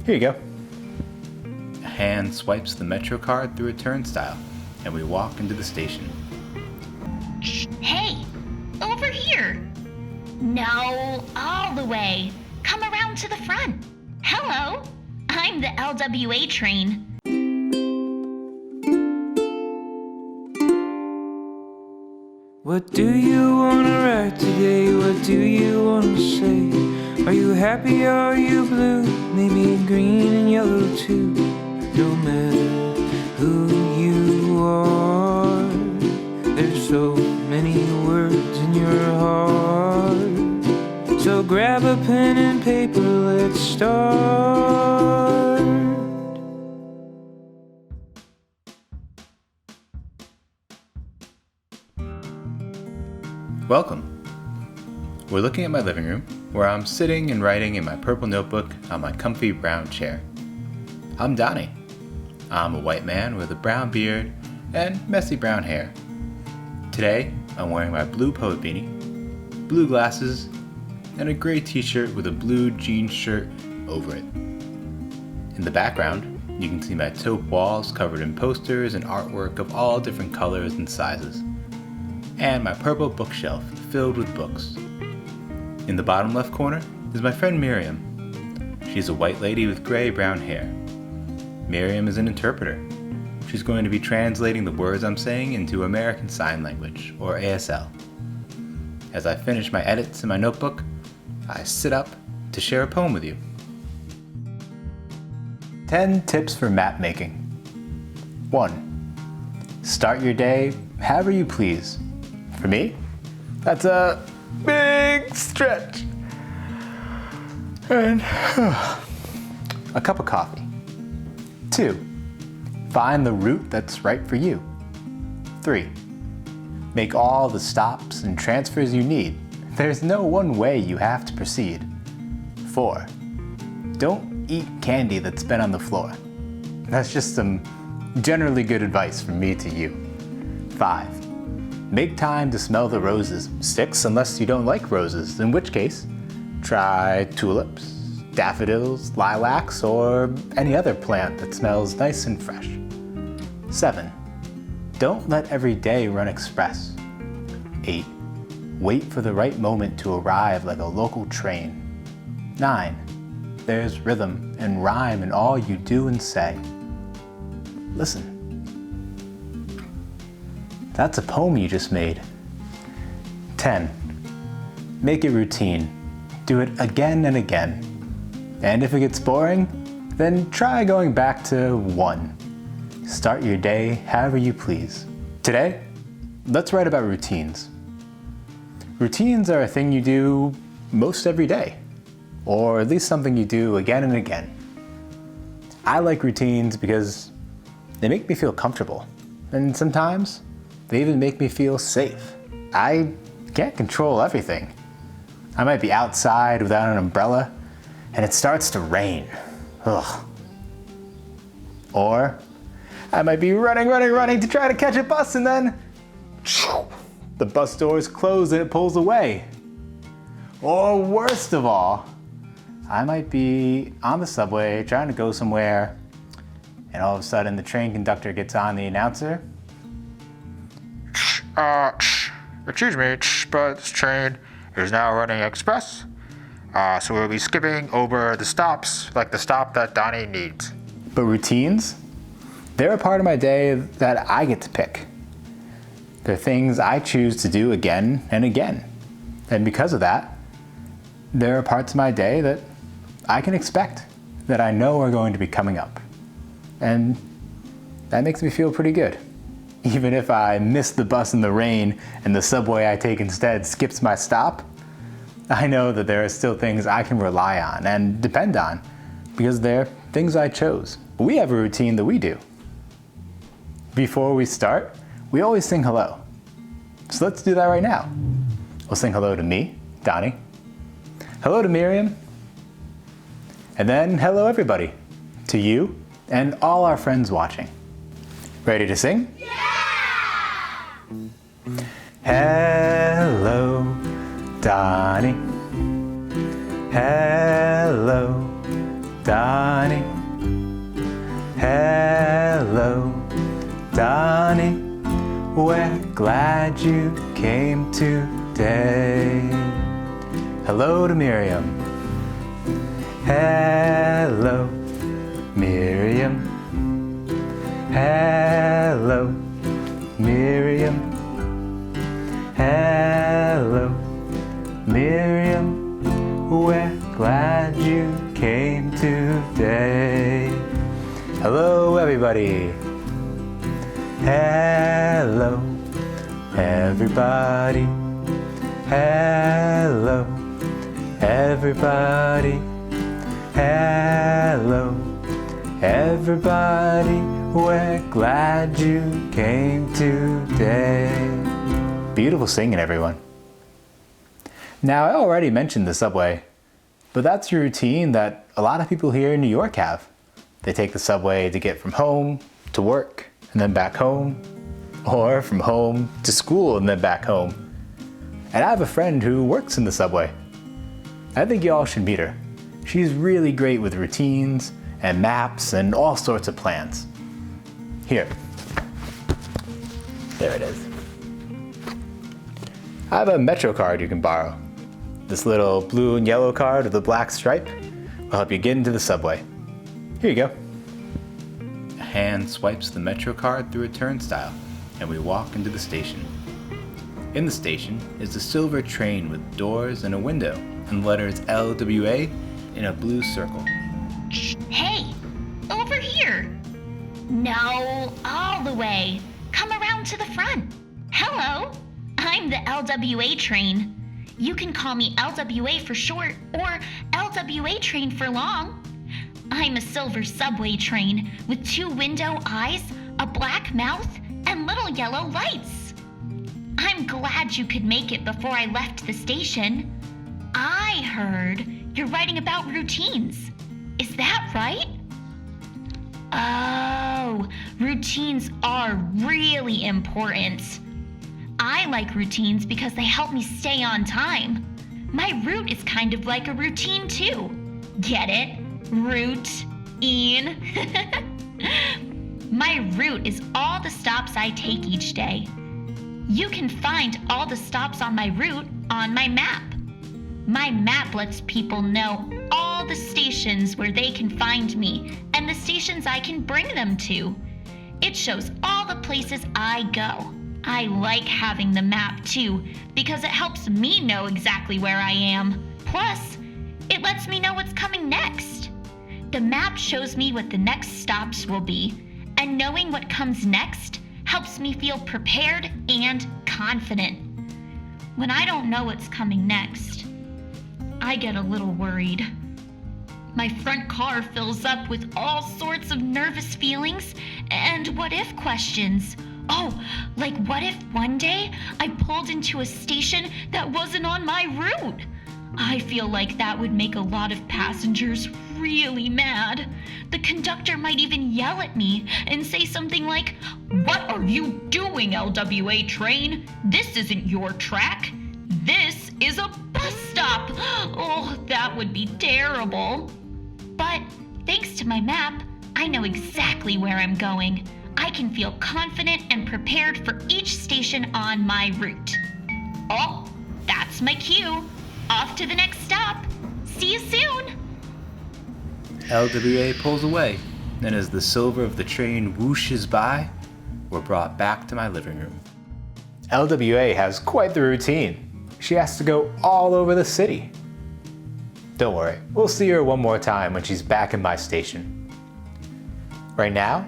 Here you go. A hand swipes the Metro card through a turnstile, and we walk into the station. Hey, over here. No, all the way. Come around to the front. Hello, I'm the LWA Train. What do you wanna write today? What do you wanna say? Are you happy or are you blue? Maybe green and yellow too. No matter who you are, there's so many words in your heart. So grab a pen and paper, let's start. Welcome. We're looking at my living room, where I'm sitting and writing in my purple notebook on my comfy brown chair. I'm Donnie. I'm a white man with a brown beard and messy brown hair. Today, I'm wearing my blue poet beanie, blue glasses, and a gray t-shirt with a blue jean shirt over it. In the background, you can see my taupe walls covered in posters and artwork of all different colors and sizes, and my purple bookshelf filled with books. In the bottom left corner is my friend Miriam. She's a white lady with gray-brown hair. Miriam is an interpreter. She's going to be translating the words I'm saying into American Sign Language, or ASL. As I finish my edits in my notebook, I sit up to share a poem with you. 10 tips for map making. 1. Start your day however you please. For me, that's a big stretch. And a cup of coffee. 2. Find the route that's right for you. 3. Make all the stops and transfers you need. There's no one way you have to proceed. 4. Don't eat candy that's been on the floor. That's just some generally good advice from me to you. 5. Make time to smell the roses. 6, unless you don't like roses, in which case, try tulips, daffodils, lilacs, or any other plant that smells nice and fresh. 7. Don't let every day run express. 8. Wait for the right moment to arrive like a local train. 9. There's rhythm and rhyme in all you do and say. Listen. That's a poem you just made. 10. Make it routine. Do it again and again. And if it gets boring, then try going back to 1. Start your day however you please. Today, let's write about routines. Routines are a thing you do most every day, or at least something you do again and again. I like routines because they make me feel comfortable, and sometimes they even make me feel safe. I can't control everything. I might be outside without an umbrella, and it starts to rain. Ugh. Or I might be running to try to catch a bus, and then the bus doors close and it pulls away. Or worst of all, I might be on the subway trying to go somewhere, and all of a sudden the train conductor gets on the announcer. Excuse me, but this train is now running express. So we'll be skipping over the stops, like the stop that Donnie needs. But routines, they're a part of my day that I get to pick. They're things I choose to do again and again. And because of that, there are parts of my day that I can expect, that I know are going to be coming up. And that makes me feel pretty good. Even if I miss the bus in the rain and the subway I take instead skips my stop, I know that there are still things I can rely on and depend on because they're things I chose. We have a routine that we do. Before we start, we always sing hello. So let's do that right now. We'll sing hello to me, Donnie. Hello to Miriam. And then hello everybody, to you and all our friends watching. Ready to sing? Yeah! Hello, Donnie. Hello, Donnie. Hello, Donnie. We're glad you came today. Hello to Miriam. Hello, Miriam. Hello, Miriam. Hello, Miriam. We're glad you came today. Hello, everybody. Hello, everybody. Hello, everybody. Hello, everybody. We're glad you came today. Beautiful singing, everyone. Now, I already mentioned the subway, but that's a routine that a lot of people here in New York have. They take the subway to get from home to work and then back home, or from home to school and then back home. And I have a friend who works in the subway. I think y'all should meet her. She's really great with routines and maps and all sorts of plans. Here. There it is. I have a Metro card you can borrow. This little blue and yellow card with a black stripe will help you get into the subway. Here you go. A hand swipes the Metro card through a turnstile, and we walk into the station. In the station is a silver train with doors and a window, and the letters LWA in a blue circle. Hey, over here. No, all the way. Come around to the front. Hello, I'm the LWA Train. You can call me LWA for short or LWA Train for long. I'm a silver subway train with 2 window eyes, a black mouth, and little yellow lights. I'm glad you could make it before I left the station. I heard you're writing about routines. Is that right? Oh, routines are really important. I like routines because they help me stay on time. My route is kind of like a routine too. Get it? Route-ine. My route is all the stops I take each day. You can find all the stops on my route on my map. My map lets people know all the stations where they can find me and the stations I can bring them to. It shows all the places I go. I like having the map too because it helps me know exactly where I am. Plus, it lets me know what's coming next. The map shows me what the next stops will be, and knowing what comes next helps me feel prepared and confident. When I don't know what's coming next, I get a little worried. My front car fills up with all sorts of nervous feelings and what-if questions. Oh, like what if one day I pulled into a station that wasn't on my route? I feel like that would make a lot of passengers really mad. The conductor might even yell at me and say something like, "What are you doing, LWA Train? This isn't your track. This is a bus stop." Oh, that would be terrible. But thanks to my map, I know exactly where I'm going. I can feel confident and prepared for each station on my route. Oh, that's my cue. Off to the next stop. See you soon. LWA pulls away, and as the silver of the train whooshes by, we're brought back to my living room. LWA has quite the routine. She has to go all over the city. Don't worry, we'll see her one more time when she's back in my station. Right now,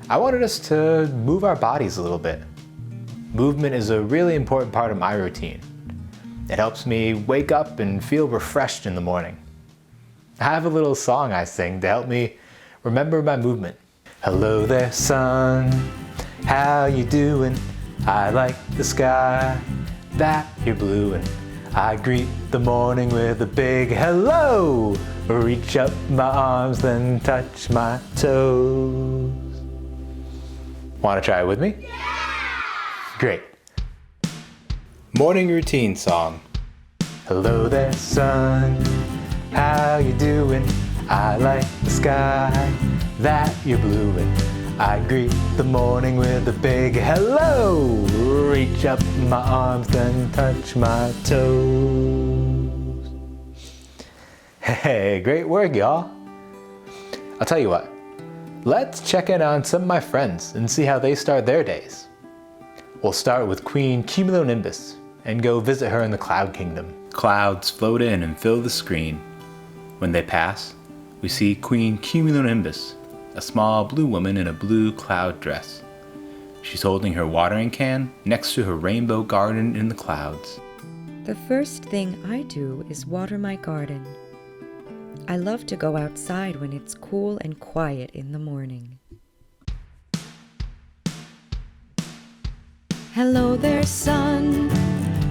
I wanted us to move our bodies a little bit. Movement is a really important part of my routine. It helps me wake up and feel refreshed in the morning. I have a little song I sing to help me remember my movement. Hello there, sun, how you doing? I like the sky that you're blue, and I greet the morning with a big hello. Reach up my arms, then touch my toes. Want to try it with me? Yeah! Great. Morning routine song. Hello there, sun, how you doing? I like the sky that you're blue in. I greet the morning with a big hello. Reach up my arms, then touch my toes. Hey, great work, y'all. I'll tell you what, let's check in on some of my friends and see how they start their days. We'll start with Queen Cumulonimbus and go visit her in the Cloud Kingdom. Clouds float in and fill the screen. When they pass, we see Queen Cumulonimbus, a small blue woman in a blue cloud dress. She's holding her watering can next to her rainbow garden in the clouds. The first thing I do is water my garden. I love to go outside when it's cool and quiet in the morning. Hello there, sun.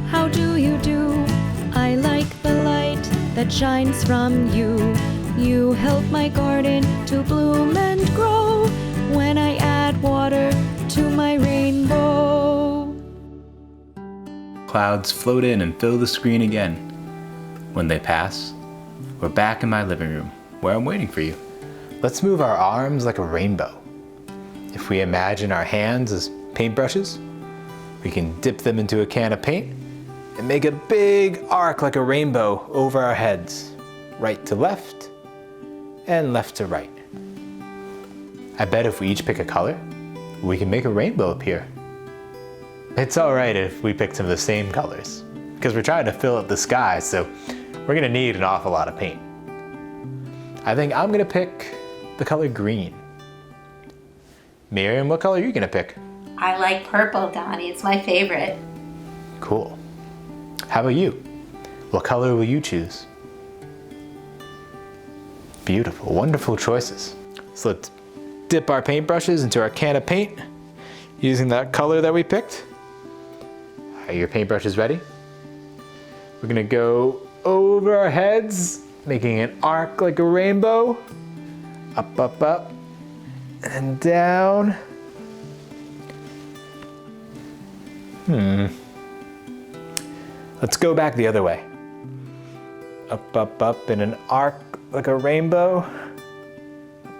How do you do? I like the light that shines from you. You help my garden to bloom and grow when I add water to my rainbow. Clouds float in and fill the screen again. When they pass, we're back in my living room where I'm waiting for you. Let's move our arms like a rainbow. If we imagine our hands as paintbrushes, we can dip them into a can of paint and make a big arc like a rainbow over our heads, right to left and left to right. I bet if we each pick a color, we can make a rainbow appear. It's all right if we pick some of the same colors, because we're trying to fill up the sky, so we're gonna need an awful lot of paint. I think I'm gonna pick the color green. Miriam, what color are you gonna pick? I like purple, Donnie. It's my favorite. Cool. How about you? What color will you choose? Beautiful, wonderful choices. So let's dip our paintbrushes into our can of paint using that color that we picked. Are your paintbrushes ready? We're gonna go over our heads, making an arc like a rainbow. Up, up, up, and down. Let's go back the other way. Up, up, up in an arc like a rainbow.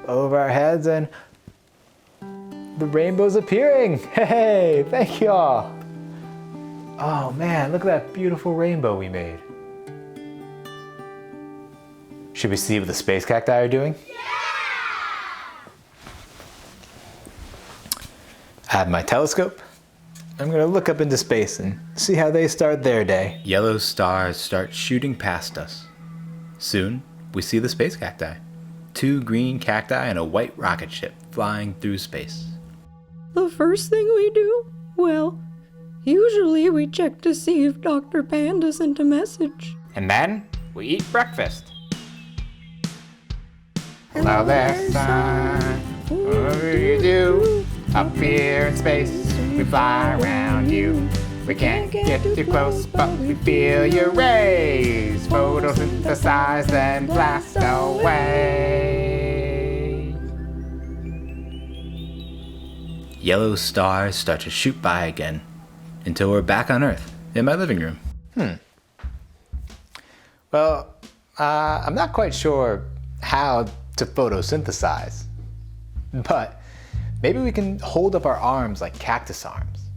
Over our heads, and the rainbow's appearing. Hey, thank you all. Oh man, look at that beautiful rainbow we made. Should we see what the space cacti are doing? Yeah! I have my telescope. I'm gonna look up into space and see how they start their day. Yellow stars start shooting past us. Soon, we see the space cacti. 2 green cacti and a white rocket ship flying through space. The first thing we do? Well, usually we check to see if Dr. Panda sent a message. And then we eat breakfast. Hello there, sun. What do you do? Up here in space, we fly around you. We can't get too close, but we feel your rays. Photosynthesize, then blast away. Yellow stars start to shoot by again until we're back on Earth in my living room. Well, I'm not quite sure how to photosynthesize, but maybe we can hold up our arms like cactus arms.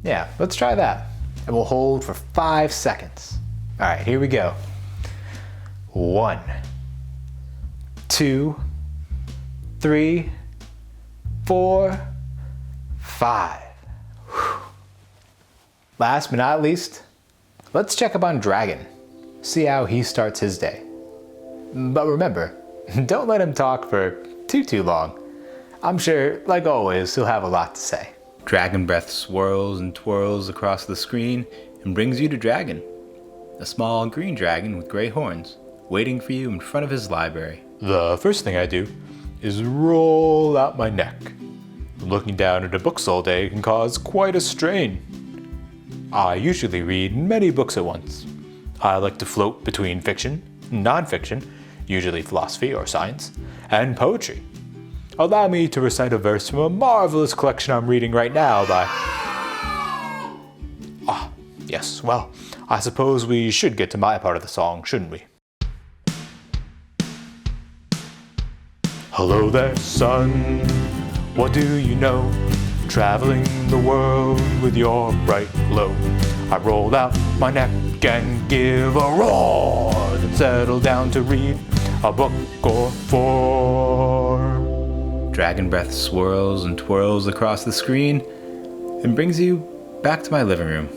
Yeah, let's try that. And we'll hold for 5 seconds. All right, here we go. 1, 2, 3, 4, 5. Whew. Last but not least, let's check up on Dragon. See how he starts his day. But remember, don't let him talk for too long. I'm sure, like always, he'll have a lot to say. Dragon breath swirls and twirls across the screen and brings you to Dragon, a small green dragon with gray horns, waiting for you in front of his library. The first thing I do is roll out my neck. Looking down at the books all day can cause quite a strain. I usually read many books at once. I like to float between fiction, non-fiction, usually philosophy or science, and poetry. Allow me to recite a verse from a marvelous collection I'm reading right now by... Yes, well, I suppose we should get to my part of the song, shouldn't we? Hello there, son. What do you know? Traveling the world with your bright glow. I roll out my neck and give a roar, then settle down to read a book or four. Dragon breath swirls and twirls across the screen and brings you back to my living room,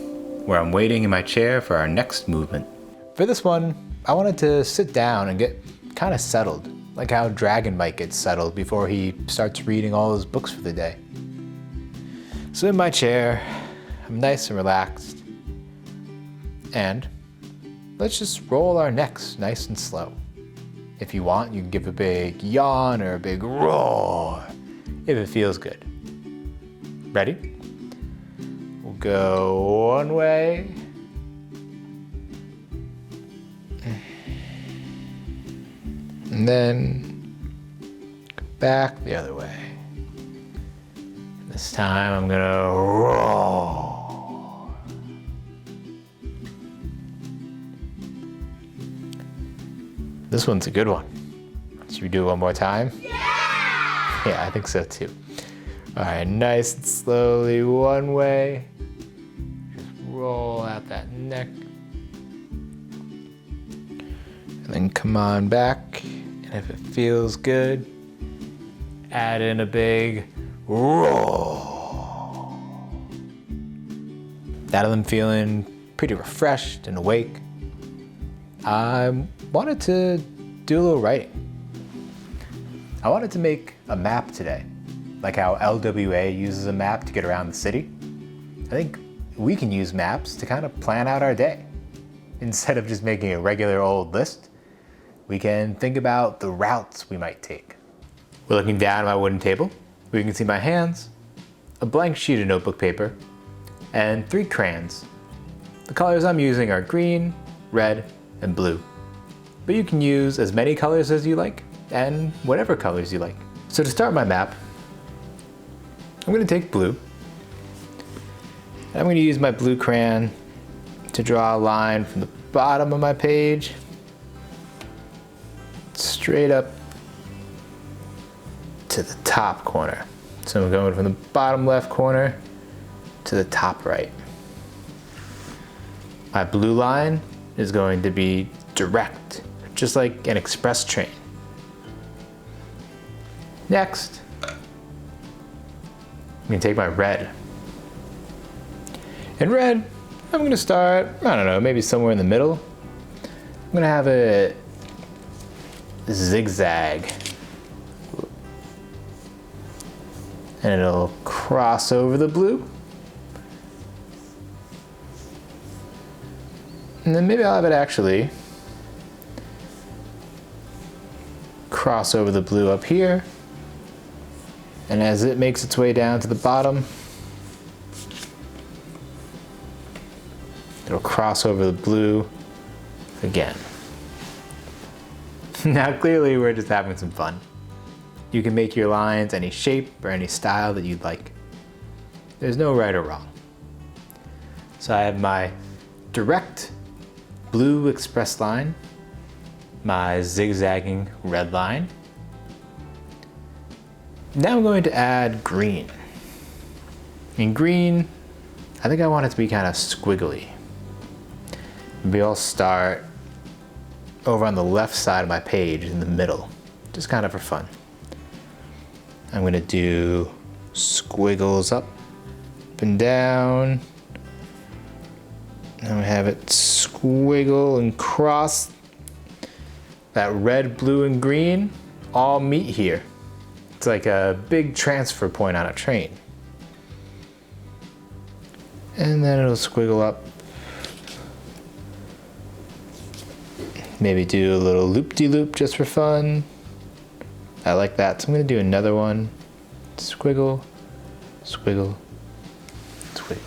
where I'm waiting in my chair for our next movement. For this one, I wanted to sit down and get kind of settled, like how Dragon might get settled before he starts reading all his books for the day. So in my chair, I'm nice and relaxed, and let's just roll our necks nice and slow. If you want, you can give a big yawn or a big roar, if it feels good. Ready? We'll go one way, and then back the other way. This time I'm gonna roar. This one's a good one. Should we do it one more time? Yeah! Yeah, I think so too. All right, nice and slowly one way. Just roll out that neck. And then come on back. And if it feels good, add in a big roar. Now that I'm feeling pretty refreshed and awake, I wanted to do a little writing. I wanted to make a map today, like how LWA uses a map to get around the city. I think we can use maps to kind of plan out our day. Instead of just making a regular old list, we can think about the routes we might take. We're looking down at my wooden table, where you can see my hands, a blank sheet of notebook paper, and 3 crayons. The colors I'm using are green, red, and blue. But you can use as many colors as you like, and whatever colors you like. So to start my map, I'm gonna take blue. And I'm gonna use my blue crayon to draw a line from the bottom of my page straight up to the top corner. So I'm going from the bottom left corner to the top right. My blue line is going to be direct, just like an express train. Next, I'm gonna take my red. In red, I'm gonna start, I don't know, maybe somewhere in the middle. I'm gonna have a zigzag. And it'll cross over the blue. And then maybe I'll have it actually cross over the blue up here. And as it makes its way down to the bottom, it'll cross over the blue again. Now clearly we're just having some fun. You can make your lines any shape or any style that you'd like. There's no right or wrong. So I have my direct blue express line, my zigzagging red line. Now I'm going to add green. In green, I think I want it to be kind of squiggly. Maybe I'll start over on the left side of my page in the middle, just kind of for fun. I'm gonna do squiggles up and down. And we have it squiggle and cross. That red, blue, and green all meet here. It's like a big transfer point on a train. And then it'll squiggle up. Maybe do a little loop-de-loop just for fun. I like that, so I'm gonna do another one. Squiggle, squiggle, squiggle.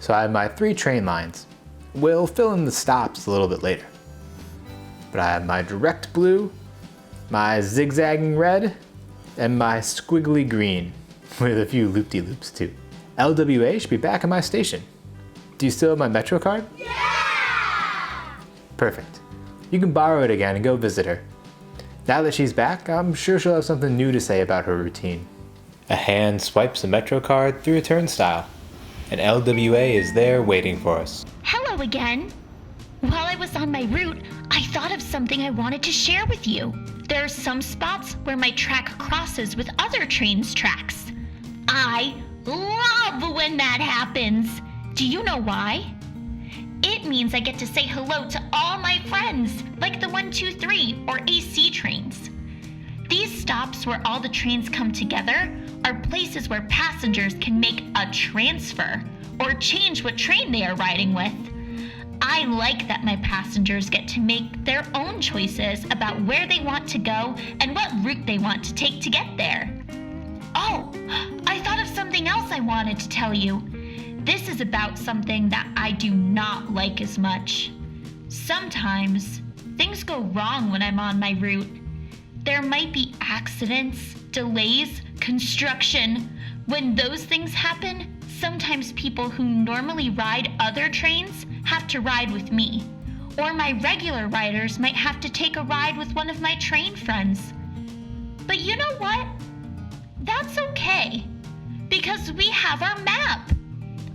So I have my 3 train lines. We'll fill in the stops a little bit later. But I have my direct blue, my zigzagging red, and my squiggly green, with a few loop-de-loops too. LWA should be back at my station. Do you still have my Metro card? Yeah! Perfect. You can borrow it again and go visit her. Now that she's back, I'm sure she'll have something new to say about her routine. A hand swipes a Metro card through a turnstile. An LWA is there waiting for us. Hello again. While I was on my route, I thought of something I wanted to share with you. There are some spots where my track crosses with other trains' tracks. I love when that happens. Do you know why? It means I get to say hello to all my friends, like the 123 or AC trains. These stops where all the trains come together are places where passengers can make a transfer or change what train they are riding with. I like that my passengers get to make their own choices about where they want to go and what route they want to take to get there. Oh, I thought of something else I wanted to tell you. This is about something that I do not like as much. Sometimes things go wrong when I'm on my route. There might be accidents, delays, construction. When those things happen, sometimes people who normally ride other trains have to ride with me. Or my regular riders might have to take a ride with one of my train friends. But you know what? That's okay, because we have our map.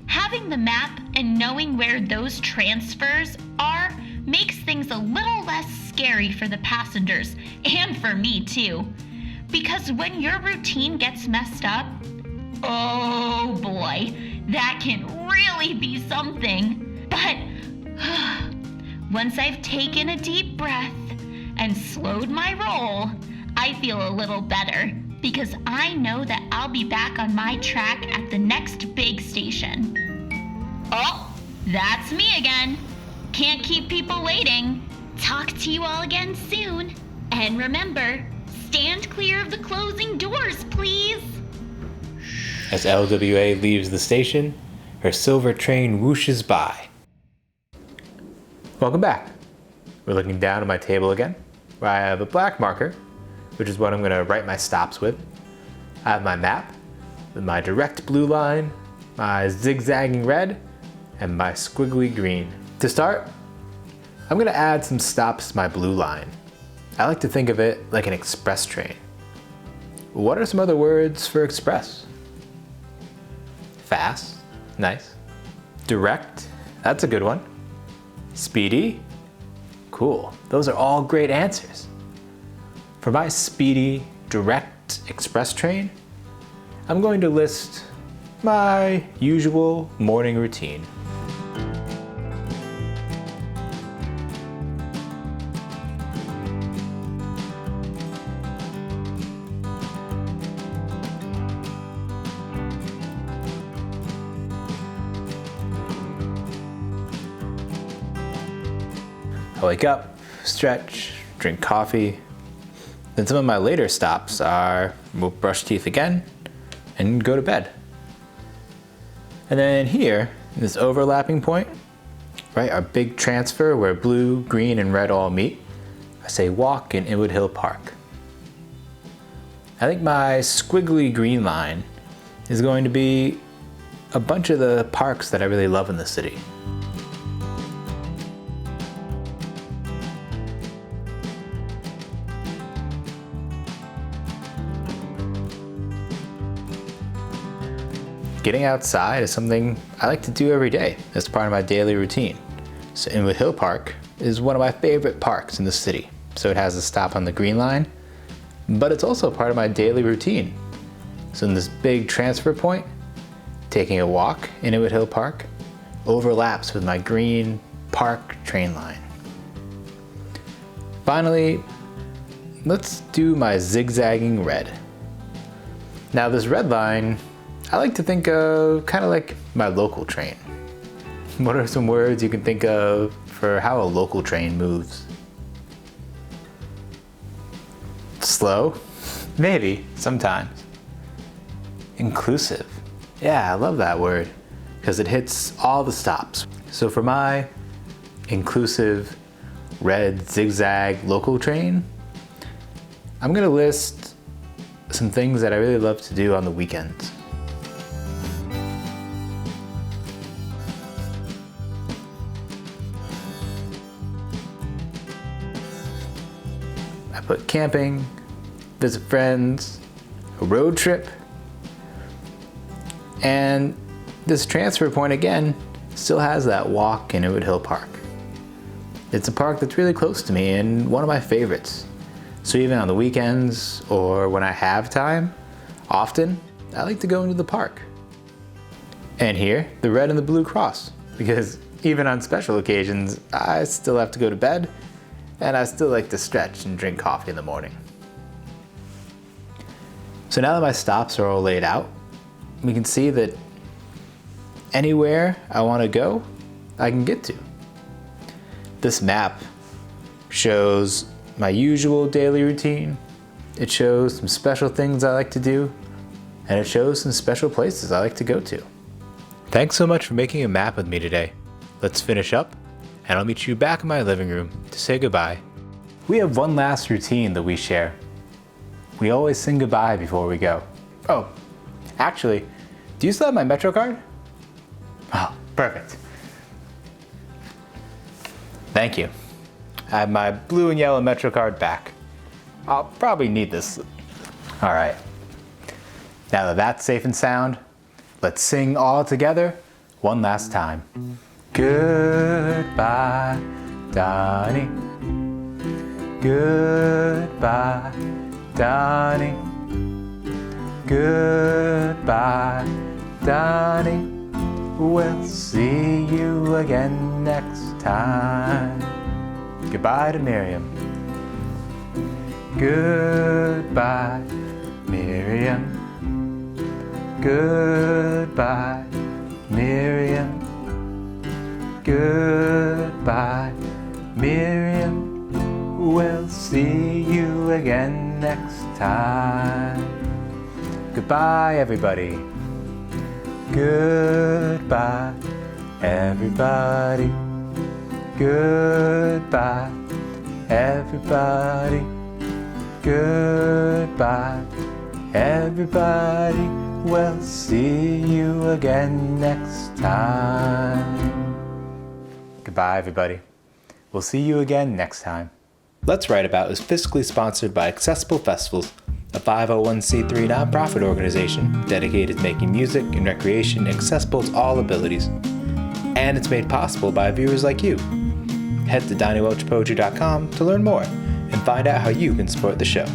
Having the map and knowing where those transfers are makes things a little less scary for the passengers and for me too. Because when your routine gets messed up, oh boy, that can really be something. But once I've taken a deep breath and slowed my roll, I feel a little better because I know that I'll be back on my track at the next big station. Oh, that's me again. Can't keep people waiting. Talk to you all again soon. And remember, stand clear of the closing doors, please. As LWA leaves the station, her silver train whooshes by. Welcome back. We're looking down at my table again, where I have a black marker, which is what I'm going to write my stops with. I have my map with my direct blue line, my zigzagging red, and my squiggly green. To start, I'm going to add some stops to my blue line. I like to think of it like an express train. What are some other words for express? Fast, nice. Direct, that's a good one. Speedy, cool. Those are all great answers. For my speedy, direct express train, I'm going to list my usual morning routine. I wake up, stretch, drink coffee. Then some of my later stops are we'll brush teeth again and go to bed. And then here, in this overlapping point, right, our big transfer where blue, green, and red all meet, I say walk in Inwood Hill Park. I think my squiggly green line is going to be a bunch of the parks that I really love in the city. Getting outside is something I like to do every day as part of my daily routine. So Inwood Hill Park is one of my favorite parks in the city. So it has a stop on the green line, but it's also part of my daily routine. So in this big transfer point, taking a walk in Inwood Hill Park overlaps with my green park train line. Finally, let's do my zigzagging red. Now this red line, I like to think of kind of like my local train. What are some words you can think of for how a local train moves? Slow? Maybe, sometimes. Inclusive. Yeah, I love that word because it hits all the stops. So for my inclusive red zigzag local train, I'm gonna list some things that I really love to do on the weekends. but camping, visit friends, a road trip. And this transfer point again still has that walk in Inwood Hill Park. It's a park that's really close to me and one of my favorites. So even on the weekends or when I have time, often I like to go into the park. And here, the red and the blue cross, because even on special occasions, I still have to go to bed and I still like to stretch and drink coffee in the morning. So now that my stops are all laid out, we can see that anywhere I want to go, I can get to. This map shows my usual daily routine. It shows some special things I like to do, and it shows some special places I like to go to. Thanks so much for making a map with me today. Let's finish up, and I'll meet you back in my living room to say goodbye. We have one last routine that we share. We always sing goodbye before we go. Oh, actually, do you still have my Metro card? Oh, perfect. Thank you. I have my blue and yellow Metro card back. I'll probably need this. All right. Now that that's safe and sound, let's sing all together one last time. Goodbye, Donnie. Goodbye, Donnie. Goodbye, Donnie. We'll see you again next time. Goodbye to Miriam. Goodbye, Miriam. Goodbye, Miriam. Goodbye, Miriam. We'll see you again next time. Goodbye, everybody. Goodbye, everybody. Goodbye, everybody. Goodbye, everybody. We'll see you again next time. Goodbye, everybody. We'll see you again next time. Let's Write About is fiscally sponsored by Accessible Festivals, a 501c3 nonprofit organization dedicated to making music and recreation accessible to all abilities. And it's made possible by viewers like you. Head to DonnieWelchPoetry.com to learn more and find out how you can support the show.